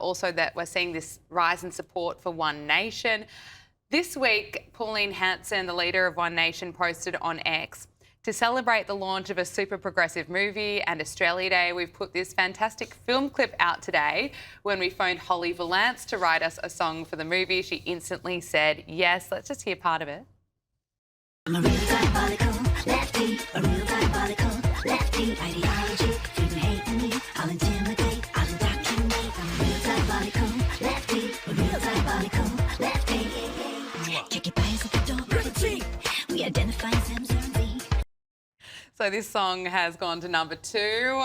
Also that we're seeing this rise in support for One Nation. This week, Pauline Hanson, the leader of One Nation, posted on X, to celebrate the launch of a super progressive movie and Australia Day, we've put this fantastic film clip out today. When we phoned Holly Valance to write us a song for the movie, she instantly said yes. Let's just hear part of it. I'm a real diabolical lefty, a real diabolical lefty. Ideology, feeding hate in me, I'll intimidate, I'll indoctrinate. I'm a real diabolical lefty, a real diabolical lefty. Check your bias at the door, liberty. We identify as MZV. So this song has gone to number 2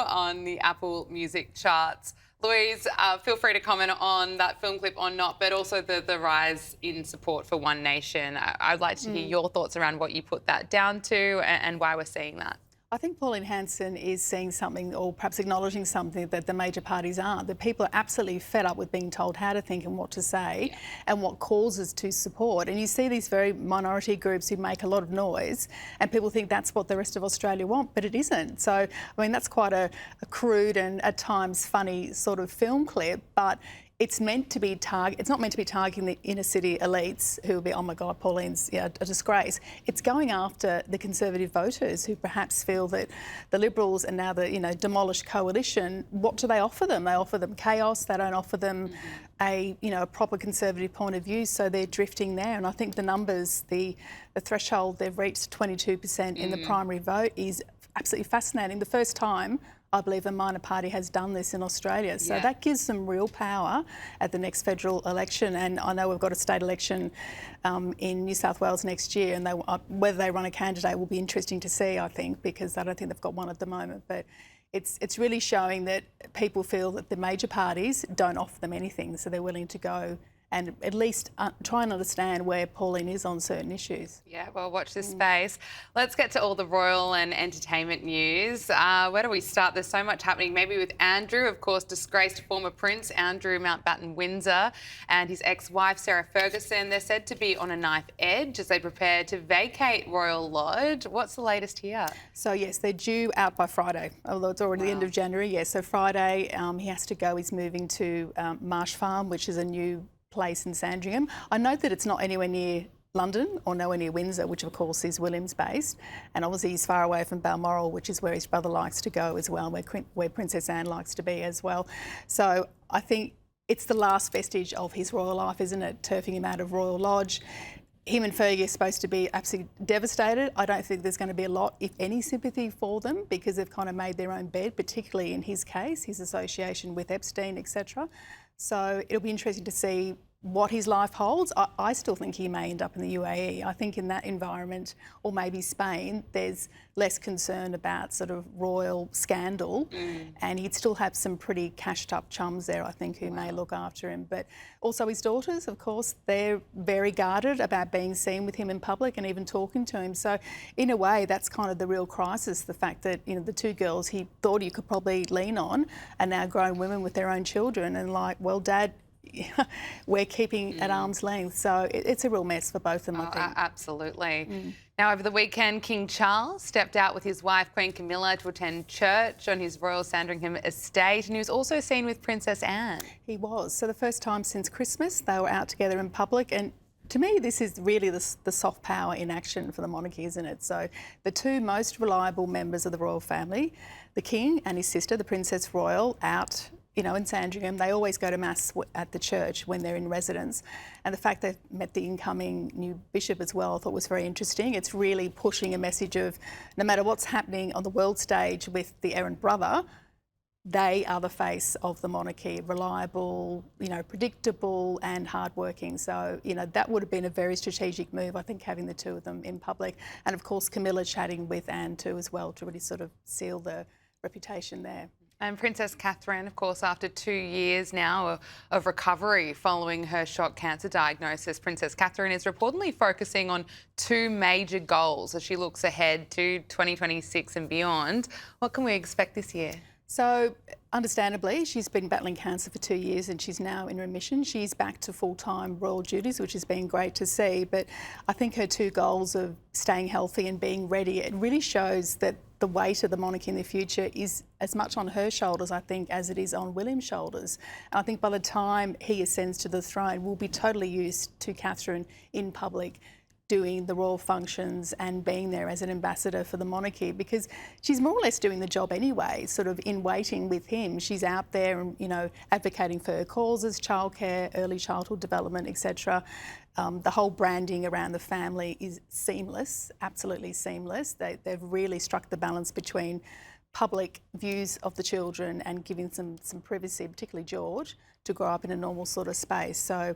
on the Apple Music charts. Louise, feel free to comment on that film clip or not, but also the rise in support for One Nation. I'd like to hear your thoughts around what you put that down to and why we're seeing that. I think Pauline Hanson is seeing something, or perhaps acknowledging something that the major parties aren't. That people are absolutely fed up with being told how to think and what to say and what causes to support. And you see these very minority groups who make a lot of noise and people think that's what the rest of Australia want, but it isn't. So, I mean, that's quite a crude and at times funny sort of film clip, but it's meant to be it's not meant to be targeting the inner city elites who will be, oh my God, Pauline's a disgrace. It's going after the Conservative voters who perhaps feel that the Liberals and now the demolished coalition, what do they offer them? They offer them chaos. They don't offer them a proper Conservative point of view. So they're drifting there. And I think the numbers, the threshold they've reached 22% in the primary vote is absolutely fascinating. The first time I believe a minor party has done this in Australia. So that gives them real power at the next federal election. And I know we've got a state election in New South Wales next year, and whether they run a candidate will be interesting to see, I think, because I don't think they've got one at the moment. But it's really showing that people feel that the major parties don't offer them anything, so they're willing to go and at least try and understand where Pauline is on certain issues. Yeah, well, watch this space. Let's get to all the royal and entertainment news. Where do we start? There's so much happening. Maybe with Andrew, of course, disgraced former Prince Andrew Mountbatten-Windsor and his ex-wife Sarah Ferguson. They're said to be on a knife edge as they prepare to vacate Royal Lodge. What's the latest here? So, yes, they're due out by Friday, although it's already the end of January. Yes, so Friday he has to go. He's moving to Marsh Farm, which is a new place in Sandringham. I note that it's not anywhere near London or nowhere near Windsor, which of course is Williams based, and obviously he's far away from Balmoral, which is where his brother likes to go as well, where Princess Anne likes to be as well. So I think it's the last vestige of his royal life, isn't it, turfing him out of Royal Lodge. Him and Fergie are supposed to be absolutely devastated. I don't think there's going to be a lot, if any, sympathy for them because they've kind of made their own bed, particularly in his case, his association with Epstein, etc. So it'll be interesting to see what his life holds. I still think he may end up in the UAE. I think in that environment, or maybe Spain, there's less concern about sort of royal scandal, and he'd still have some pretty cashed up chums there, I think, who may look after him. But also his daughters, of course, they're very guarded about being seen with him in public and even talking to him. So in a way, that's kind of the real crisis, the fact that, the two girls he thought he could probably lean on are now grown women with their own children and like, well, Dad, we're keeping at arm's length. So it's a real mess for both of them, I think. Absolutely. Now, over the weekend, King Charles stepped out with his wife, Queen Camilla, to attend church on his Royal Sandringham estate, and he was also seen with Princess Anne. He was. So the first time since Christmas, they were out together in public, and to me, this is really the soft power in action for the monarchy, isn't it? So the two most reliable members of the royal family, the King and his sister, the Princess Royal, out in Sandringham. They always go to Mass at the church when they're in residence. And the fact they've met the incoming new bishop as well, I thought was very interesting. It's really pushing a message of no matter what's happening on the world stage with the errant brother, they are the face of the monarchy, reliable, predictable and hardworking. So, that would have been a very strategic move, I think, having the two of them in public. And of course, Camilla chatting with Anne too as well to really sort of seal the reputation there. And Princess Catherine, of course, after 2 years now of recovery following her shock cancer diagnosis, Princess Catherine is reportedly focusing on 2 major goals as she looks ahead to 2026 and beyond. What can we expect this year? So, understandably, she's been battling cancer for 2 years and she's now in remission. She's back to full-time royal duties, which has been great to see. But I think her 2 goals of staying healthy and being ready, it really shows that the weight of the monarchy in the future is as much on her shoulders, I think, as it is on William's shoulders. And I think by the time he ascends to the throne, we'll be totally used to Catherine in public doing the royal functions and being there as an ambassador for the monarchy, because she's more or less doing the job anyway, sort of in waiting with him. She's out there and, you know, advocating for her causes, childcare, early childhood development, etc. The whole branding around the family is seamless, absolutely seamless. They've really struck the balance between public views of the children and giving some privacy, particularly George, to grow up in a normal sort of space. So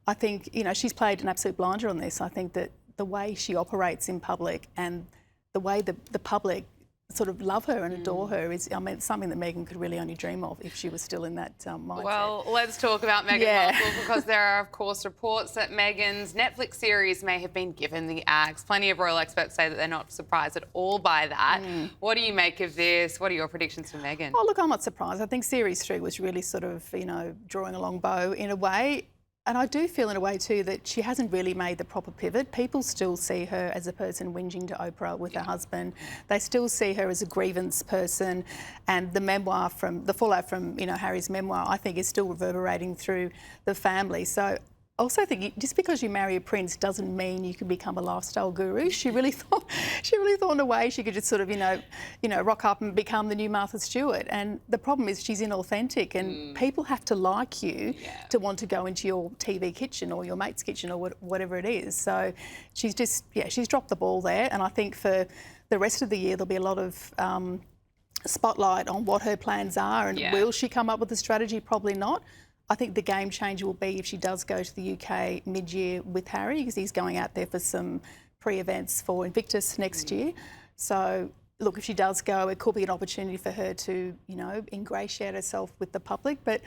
I think, you know, she's played an absolute blinder on this. I think that the way she operates in public and the way the public sort of love her and adore her is, I mean, it's something that Meghan could really only dream of if she was still in that mindset. Well, let's talk about Meghan Markle, because there are, of course, reports that Meghan's Netflix series may have been given the axe. Plenty of royal experts say that they're not surprised at all by that. What do you make of this? What are your predictions for Meghan? Oh, look, I'm not surprised. I think Series 3 was really sort of, you know, drawing a long bow in a way. And I do feel in a way too that she hasn't really made the proper pivot. People still see her as a person whinging to Oprah with her husband. They still see her as a grievance person, and the fallout from, you know, Harry's memoir, I think, is still reverberating through the family. So I also think just because you marry a prince doesn't mean you can become a lifestyle guru. She really thought in a way she could just sort of, you know, rock up and become the new Martha Stewart. And the problem is she's inauthentic, and people have to like you to want to go into your TV kitchen or your mate's kitchen or whatever it is. So she's just, she's dropped the ball there. And I think for the rest of the year there'll be a lot of spotlight on what her plans are, and will she come up with a strategy? Probably not. I think the game changer will be if she does go to the UK mid-year with Harry, because he's going out there for some pre-events for Invictus next year. So, look, if she does go, it could be an opportunity for her to, you know, ingratiate herself with the public. But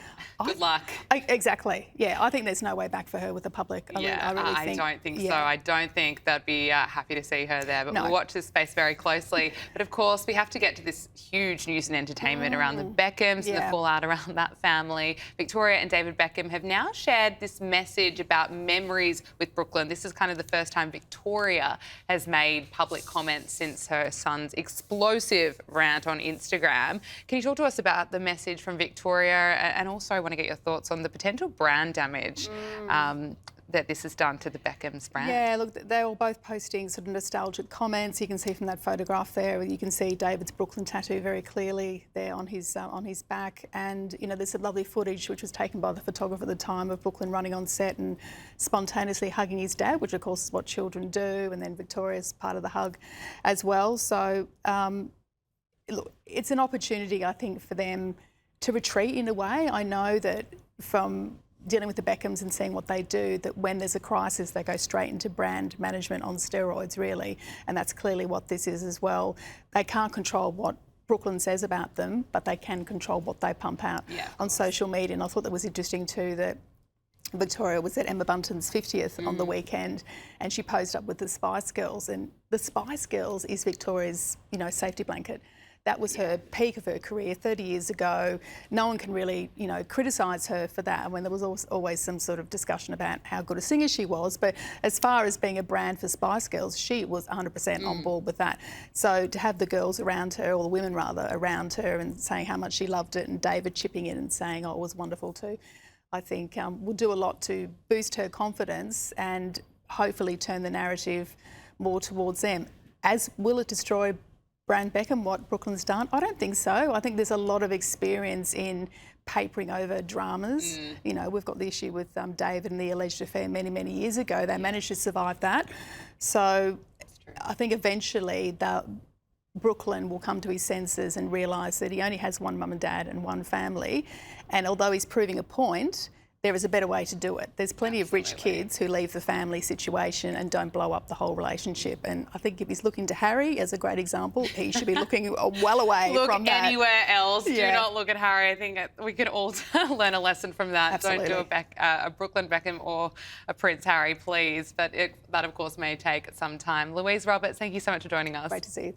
good luck. Exactly. Yeah, I think there's no way back for her with the public. I really don't think so. I don't think they'd be happy to see her there. But we'll watch this space very closely. But of course, we have to get to this huge news and entertainment around the Beckhams and the fallout around that family. Victoria and David Beckham have now shared this message about memories with Brooklyn. This is kind of the first time Victoria has made public comments since her son's explosive rant on Instagram. Can you talk to us about the message from Victoria, and also I want to get your thoughts on the potential brand damage that this has done to the Beckham's brand? Yeah, look, they're all both posting sort of nostalgic comments. You can see from that photograph there, you can see David's Brooklyn tattoo very clearly there on his back. And, you know, there's some lovely footage which was taken by the photographer at the time of Brooklyn running on set and spontaneously hugging his dad, which of course is what children do. And then Victoria's part of the hug as well. So, look, it's an opportunity, I think, for them to retreat in a way. I know that from dealing with the Beckhams and seeing what they do, that when there's a crisis, they go straight into brand management on steroids, really. And that's clearly what this is as well. They can't control what Brooklyn says about them, but they can control what they pump out on social media. And I thought that was interesting too, that Victoria was at Emma Bunton's 50th on the weekend, and she posed up with the Spice Girls. And the Spice Girls is Victoria's, you know, safety blanket. That was her peak of her career 30 years ago. No one can really, you know, criticise her for that, when there was always some sort of discussion about how good a singer she was. But as far as being a brand for Spice Girls, she was 100% on board with that. So to have the girls around her, or the women rather, around her and saying how much she loved it, and David chipping in and saying, oh, it was wonderful too, I think will do a lot to boost her confidence and hopefully turn the narrative more towards them. As will it destroy brand Beckham, what Brooklyn's done? I don't think so. I think there's a lot of experience in papering over dramas. You know, we've got the issue with David and the alleged affair many, many years ago. They managed to survive that. So I think eventually Brooklyn will come to his senses and realise that he only has one mum and dad and one family. And although he's proving a point, there is a better way to do it. There's plenty of rich kids who leave the family situation and don't blow up the whole relationship. And I think if he's looking to Harry as a great example, he should be looking well away from that. Look anywhere else. Do not look at Harry. I think we could all learn a lesson from that. Absolutely. Don't do a Brooklyn Beckham or a Prince Harry, please. But that, of course, may take some time. Louise Roberts, thank you so much for joining us. Great to see you.